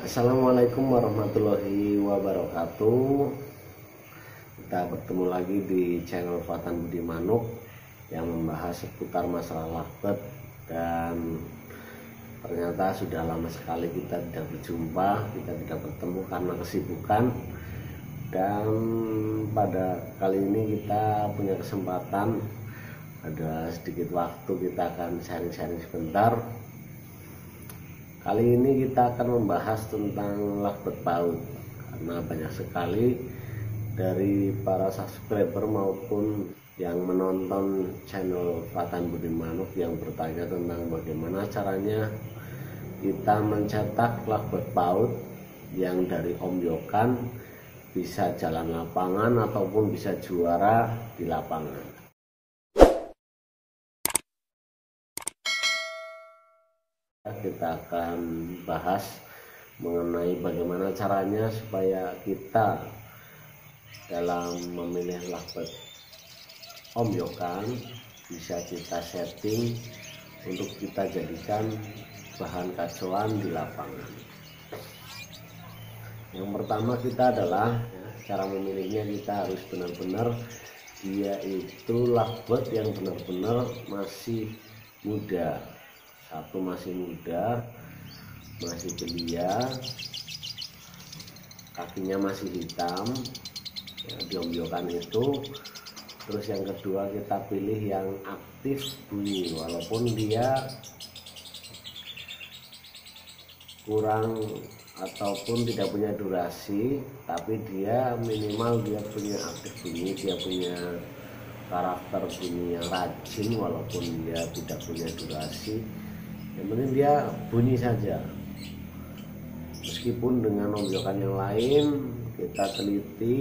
Assalamualaikum warahmatullahi wabarakatuh. Kita bertemu lagi di channel Fatan Budi Manuk yang membahas seputar masalah lakbet. Dan ternyata sudah lama sekali kita tidak berjumpa, kita tidak bertemu karena kesibukan. Dan pada kali ini kita punya kesempatan, ada sedikit waktu, kita akan sharing-sharing sebentar. Kali ini kita akan membahas tentang lakbet PAUD, karena banyak sekali dari para subscriber maupun yang menonton channel Fatan Budi Manuk yang bertanya tentang bagaimana caranya kita mencetak lakbet PAUD yang dari ombyokan bisa jalan lapangan ataupun bisa juara di lapangan. Kita akan bahas mengenai bagaimana caranya supaya kita dalam memilih lakbet ombyokan bisa kita setting untuk kita jadikan bahan kacauan di lapangan. Yang pertama kita adalah cara memilihnya, kita harus benar-benar dia itu lakbet yang benar-benar masih muda. Satu, masih muda, masih belia, kakinya masih hitam ya, diombyokan itu. Terus yang kedua kita pilih yang aktif bunyi, walaupun dia kurang ataupun tidak punya durasi, tapi dia minimal dia punya aktif bunyi, dia punya karakter bunyi yang rajin walaupun dia tidak punya durasi. Yang penting dia bunyi saja. Meskipun dengan ombyokan yang lain kita teliti,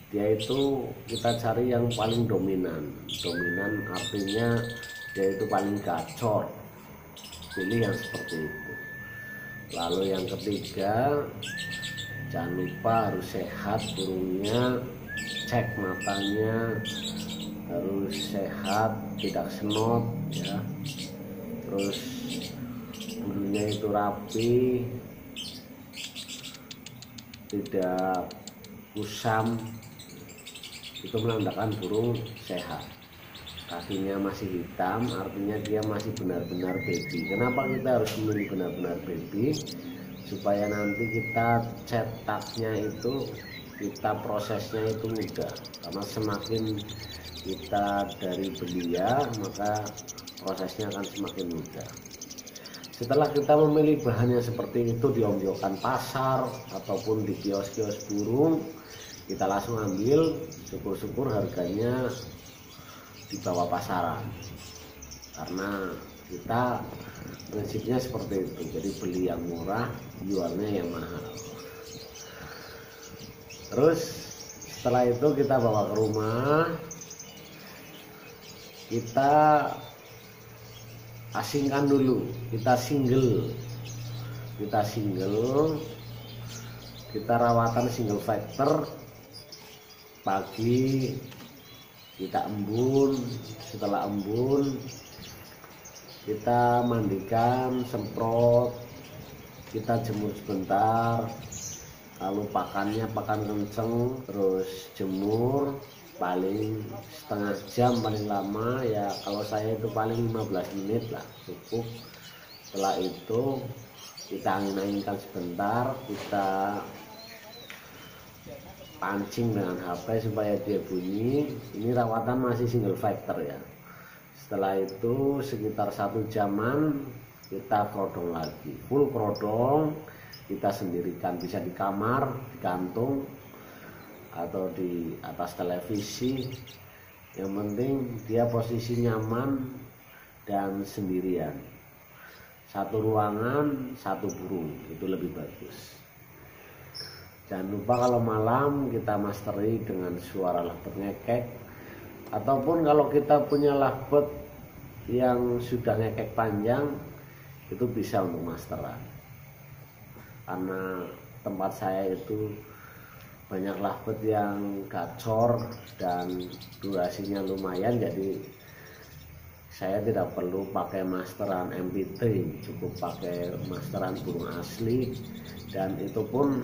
dia itu kita cari yang paling dominan. Dominan artinya dia itu paling gacor. Pilih yang seperti itu. Lalu yang ketiga, jangan lupa harus sehat burungnya, cek matanya harus sehat, tidak senot ya. Terus bulunya itu rapi, tidak kusam, itu menandakan burung sehat. Kakinya masih hitam, artinya dia masih benar-benar baby. Kenapa kita harus memilih benar-benar baby? Supaya nanti kita cetaknya itu, kita prosesnya itu mudah. Karena semakin kita dari belia, maka prosesnya akan semakin mudah. Setelah kita memilih bahannya seperti itu di ombyokan pasar ataupun di kios-kios burung, kita langsung ambil, syukur-syukur harganya di bawah pasaran. Karena kita prinsipnya seperti itu, jadi beli yang murah, jualnya yang mahal. Terus setelah itu kita bawa ke rumah, kita asingkan dulu, kita single, kita rawatan single factor. Pagi kita embun, setelah embun kita mandikan, semprot, kita jemur sebentar, lalu pakannya pakan kenceng, terus jemur paling setengah jam paling lama ya. Kalau saya itu paling 15 menit lah cukup. Setelah itu kita angin-anginkan sebentar, kita pancing dengan HP supaya dia bunyi. Ini rawatan masih single factor ya. Setelah itu sekitar 1 jaman kita krodong lagi, full krodong. Kita sendirikan, bisa di kamar, di kantung atau di atas televisi. Yang penting dia posisi nyaman dan sendirian. Satu ruangan, satu burung, itu lebih bagus. Jangan lupa kalau malam kita masteri dengan suara lakbet ngekek, ataupun kalau kita punya lakbet yang sudah ngekek panjang, itu bisa untuk masteran. Karena tempat saya itu banyak lakbet yang gacor dan durasinya lumayan, jadi saya tidak perlu pakai masteran MP3, cukup pakai masteran burung asli, dan itu pun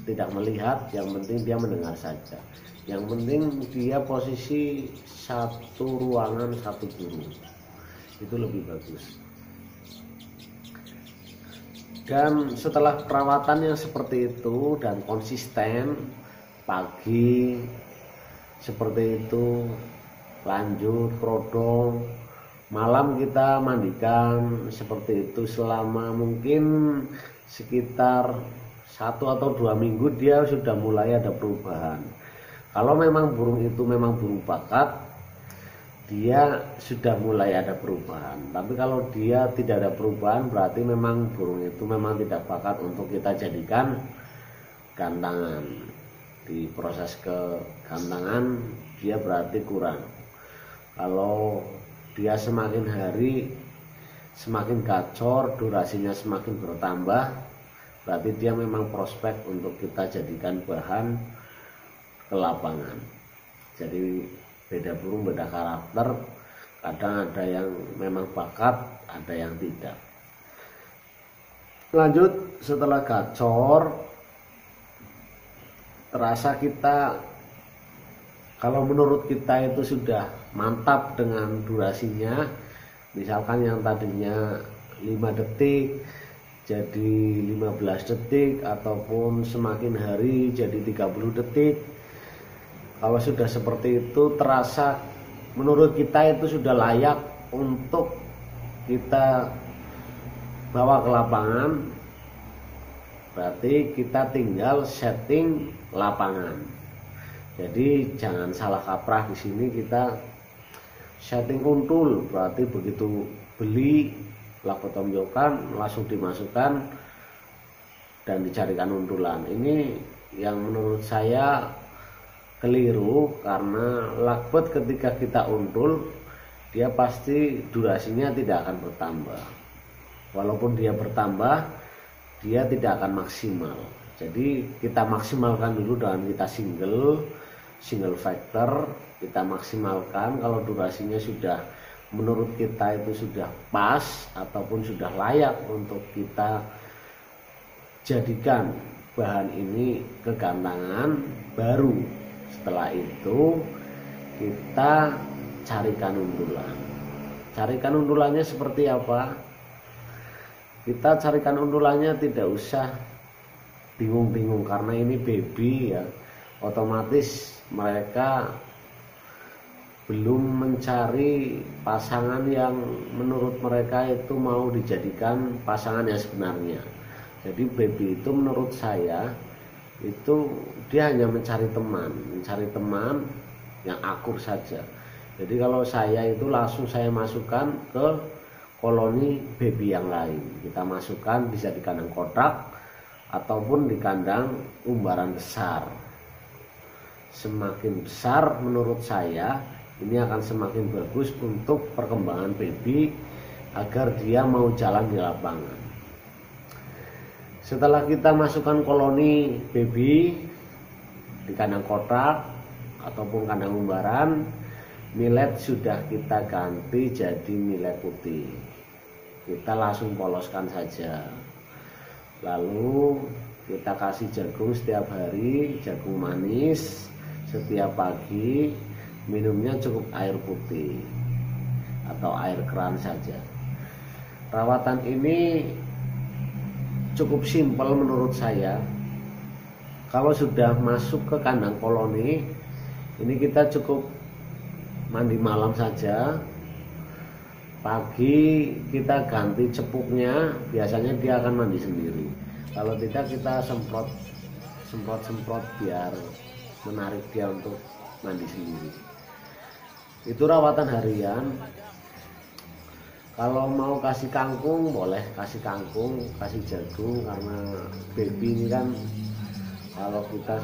tidak melihat, yang penting dia mendengar saja. Yang penting dia posisi satu ruangan satu burung, itu lebih bagus. Dan setelah perawatan yang seperti itu dan konsisten, pagi seperti itu, lanjut kerodong, malam kita mandikan seperti itu selama mungkin sekitar 1 atau 2 minggu, dia sudah mulai ada perubahan. Kalau memang burung itu memang burung bakat, dia sudah mulai ada perubahan. Tapi kalau dia tidak ada perubahan, berarti memang burung itu memang tidak bakat untuk kita jadikan gantangan. Di proses kegantangan dia berarti kurang. Kalau dia semakin hari semakin gacor, durasinya semakin bertambah, berarti dia memang prospek untuk kita jadikan bahan ke lapangan. Jadi beda burung, beda karakter. Kadang ada yang memang bakat, ada yang tidak. Lanjut, setelah gacor, terasa kita, kalau menurut kita itu sudah mantap dengan durasinya, misalkan yang tadinya 5 detik jadi 15 detik, ataupun semakin hari jadi 30 detik. Kalau sudah seperti itu, terasa menurut kita itu sudah layak untuk kita bawa ke lapangan. Berarti kita tinggal setting lapangan. Jadi jangan salah kaprah di sini, kita setting untul. Berarti begitu beli laku tonjokan langsung dimasukkan dan dicarikan untulan. Ini yang menurut saya keliru, karena lakbet ketika kita untul, dia pasti durasinya tidak akan bertambah. Walaupun dia bertambah, dia tidak akan maksimal. Jadi kita maksimalkan dulu dengan kita single factor, kita maksimalkan. Kalau durasinya sudah menurut kita itu sudah pas ataupun sudah layak untuk kita jadikan bahan ini ke gantangan, baru setelah itu kita carikan untulan. Carikan untulannya seperti apa? Kita carikan untulannya tidak usah bingung-bingung, karena ini baby ya. Otomatis mereka belum mencari pasangan yang menurut mereka itu mau dijadikan pasangan yang sebenarnya. Jadi baby itu menurut saya itu dia hanya mencari teman yang akur saja. Jadi kalau saya itu langsung saya masukkan ke koloni baby yang lain. Kita masukkan bisa di kandang kotak ataupun di kandang umbaran besar. Semakin besar menurut saya ini akan semakin bagus untuk perkembangan baby agar dia mau jalan di lapangan. Setelah kita masukkan koloni baby di kandang kotak ataupun kandang umbaran, millet sudah kita ganti jadi millet putih. Kita langsung poloskan saja. Lalu kita kasih jagung setiap hari, jagung manis setiap pagi. Minumnya cukup air putih atau air keran saja. Perawatan ini cukup simpel menurut saya. Kalau sudah masuk ke kandang koloni, ini kita cukup mandi malam saja. Pagi kita ganti cepuknya, biasanya dia akan mandi sendiri. Kalau tidak, kita semprot biar menarik dia untuk mandi sendiri. Itu rawatan harian. Kalau mau kasih kangkung boleh kasih kangkung, kasih jagung, karena baby ini kan kalau kita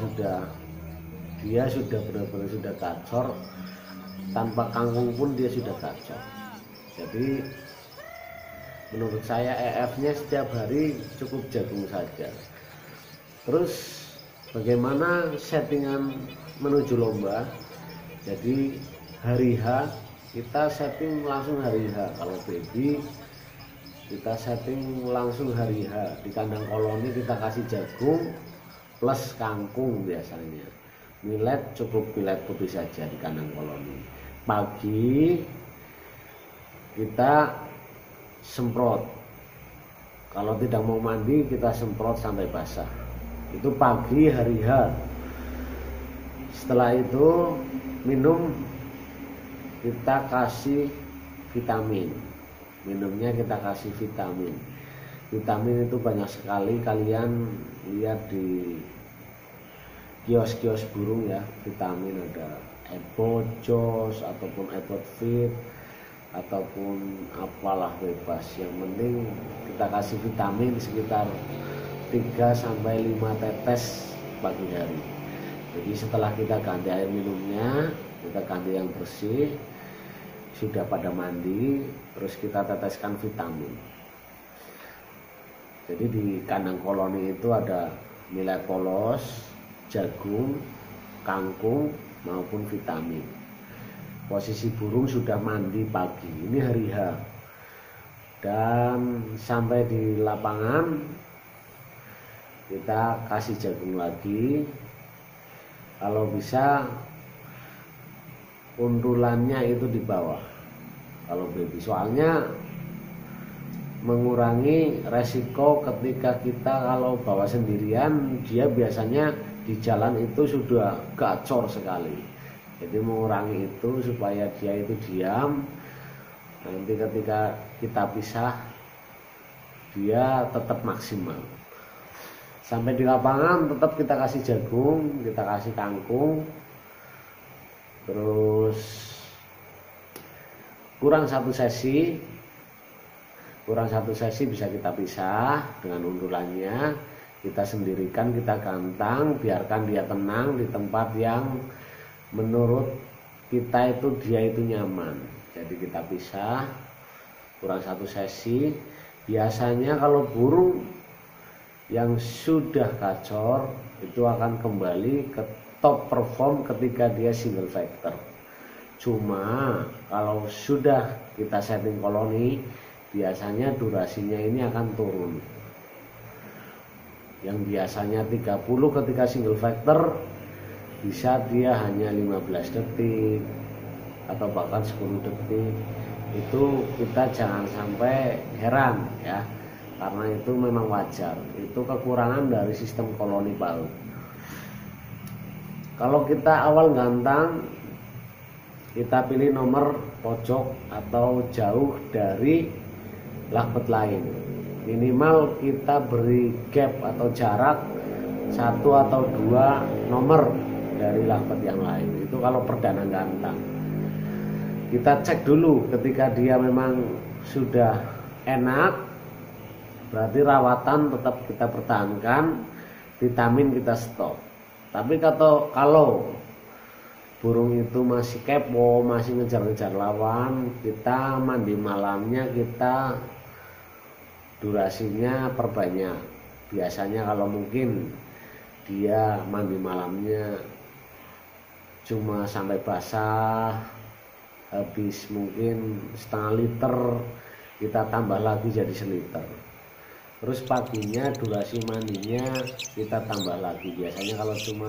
dia sudah benar-benar sudah gacor, tanpa kangkung pun dia sudah gacor. Jadi menurut saya EF-nya setiap hari cukup jagung saja. Terus bagaimana settingan menuju lomba? Jadi hari H kita setting langsung hari H. Kalau baby kita setting langsung hari H. Di kandang koloni kita kasih jagung plus kangkung biasanya. Millet cukup millet putih saja di kandang koloni. Pagi kita semprot. Kalau tidak mau mandi kita semprot sampai basah. Itu pagi hari H. Setelah itu minum, kita kasih vitamin. Minumnya kita kasih vitamin. Vitamin itu banyak sekali, kalian lihat di kios-kios burung ya. Vitamin ada Epojos ataupun Epodfit ataupun apalah bebas. Yang penting kita kasih vitamin sekitar 3-5 tetes pagi hari. Jadi setelah kita ganti air minumnya, kita ganti yang bersih, sudah pada mandi, terus kita teteskan vitamin. Jadi di kandang koloni itu ada millet polos, jagung, kangkung maupun vitamin. Posisi burung sudah mandi pagi, ini hari H. Dan sampai di lapangan kita kasih jagung lagi. Kalau bisa untulannya itu di bawah kalau baby, soalnya mengurangi resiko ketika kita kalau bawa sendirian. Dia biasanya di jalan itu sudah gacor sekali, jadi mengurangi itu supaya dia itu diam. Nanti ketika kita pisah dia tetap maksimal. Sampai di lapangan tetap kita kasih jagung, kita kasih kangkung. Terus kurang satu sesi bisa kita pisah dengan undulannya. Kita sendirikan, kita gantang, biarkan dia tenang di tempat yang menurut kita itu dia itu nyaman. Jadi kita pisah, kurang satu sesi. Biasanya kalau burung yang sudah gacor itu akan kembali ke top perform ketika dia single factor. Cuma kalau sudah kita setting koloni, biasanya durasinya ini akan turun. Yang biasanya 30 ketika single factor, bisa dia hanya 15 detik atau bahkan 10 detik. Itu kita jangan sampai heran ya, karena itu memang wajar. Itu kekurangan dari sistem koloni PAUD. Kalau kita awal gantang, kita pilih nomor pojok atau jauh dari lakbet lain. Minimal kita beri gap atau jarak 1 atau 2 nomor dari lakbet yang lain. Itu kalau perdana gantang. Kita cek dulu ketika dia memang sudah enak, berarti rawatan tetap kita pertahankan, vitamin kita stop. Tapi kalau burung itu masih kepo, masih ngejar-ngejar lawan, kita mandi malamnya kita durasinya perbanyak. Biasanya kalau mungkin dia mandi malamnya cuma sampai basah, habis mungkin setengah liter, kita tambah lagi jadi seliter. Terus paginya durasi mandinya kita tambah lagi. Biasanya kalau cuma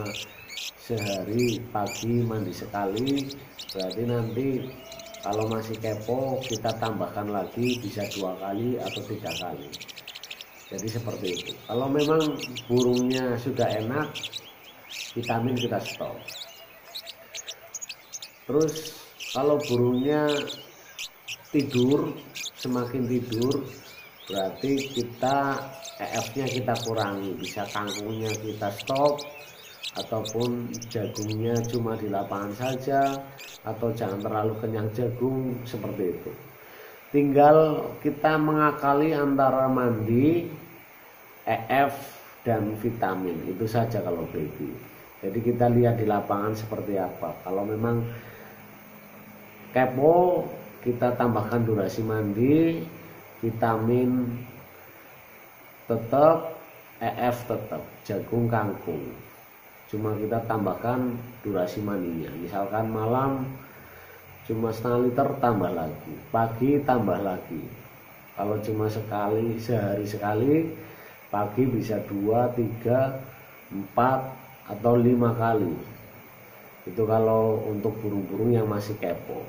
sehari pagi mandi sekali, berarti nanti kalau masih kepo kita tambahkan lagi, bisa 2 kali atau 3 kali. Jadi seperti itu. Kalau memang burungnya sudah enak, vitamin kita stop. Terus kalau burungnya tidur, semakin tidur, berarti kita EF-nya kita kurangi. Bisa kangkungnya kita stop, ataupun jagungnya cuma di lapangan saja, atau jangan terlalu kenyang jagung, seperti itu. Tinggal kita mengakali antara mandi, EF, dan vitamin. Itu saja kalau baby. Jadi kita lihat di lapangan seperti apa. Kalau memang kepo, kita tambahkan durasi mandi, vitamin tetap, EF tetap, jagung kangkung. Cuma kita tambahkan durasi mandinya. Misalkan malam cuma setengah liter tambah lagi, pagi tambah lagi. Kalau cuma sekali, sehari sekali, pagi bisa 2, 3, 4 atau 5 kali. Itu kalau untuk burung-burung yang masih kepo.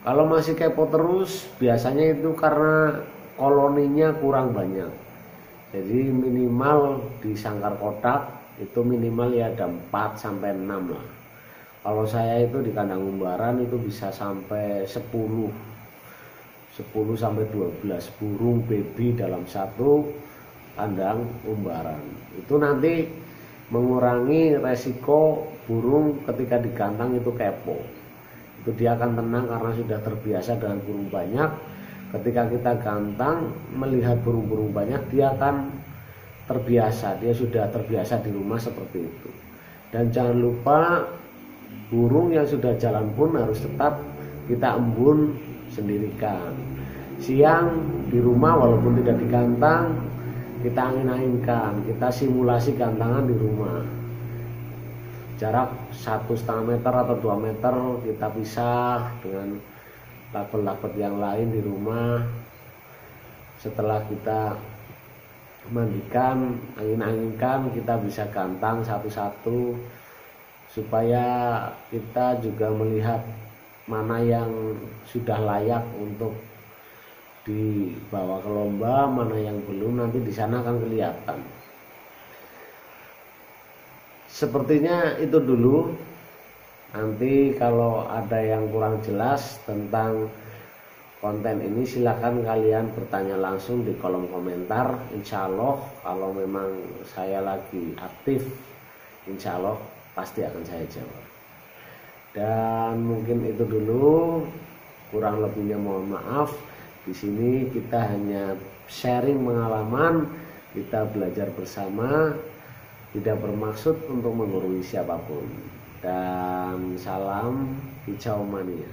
Kalau masih kepo terus, biasanya itu karena koloninya kurang banyak. Jadi minimal di sangkar kotak itu minimal ya ada 4 sampai 6 lah. Kalau saya itu di kandang umbaran itu bisa sampai 10 sampai 12 burung baby dalam satu kandang umbaran. Itu nanti mengurangi resiko burung ketika digantang itu kepo. Itu dia akan tenang karena sudah terbiasa dengan burung banyak. Ketika kita gantang melihat burung-burung banyak, dia akan terbiasa, dia sudah terbiasa di rumah seperti itu. Dan jangan lupa burung yang sudah jalan pun harus tetap kita embun sendirikan. Siang di rumah walaupun tidak digantang, kita angin-anginkan, kita simulasi gantangan di rumah. Jarak 1,5 meter atau 2 meter kita pisah dengan label-label yang lain di rumah. Setelah kita mandikan, angin-anginkan, kita bisa gantang satu-satu supaya kita juga melihat mana yang sudah layak untuk dibawa ke lomba, mana yang belum, nanti di sana akan kelihatan. Sepertinya itu dulu. Nanti kalau ada yang kurang jelas tentang konten ini, silakan kalian bertanya langsung di kolom komentar. Insya Allah kalau memang saya lagi aktif, insya Allah pasti akan saya jawab. Dan mungkin itu dulu, kurang lebihnya mohon maaf. Di sini kita hanya sharing pengalaman, kita belajar bersama, tidak bermaksud untuk menggurui siapapun. Dan salam hijau mania.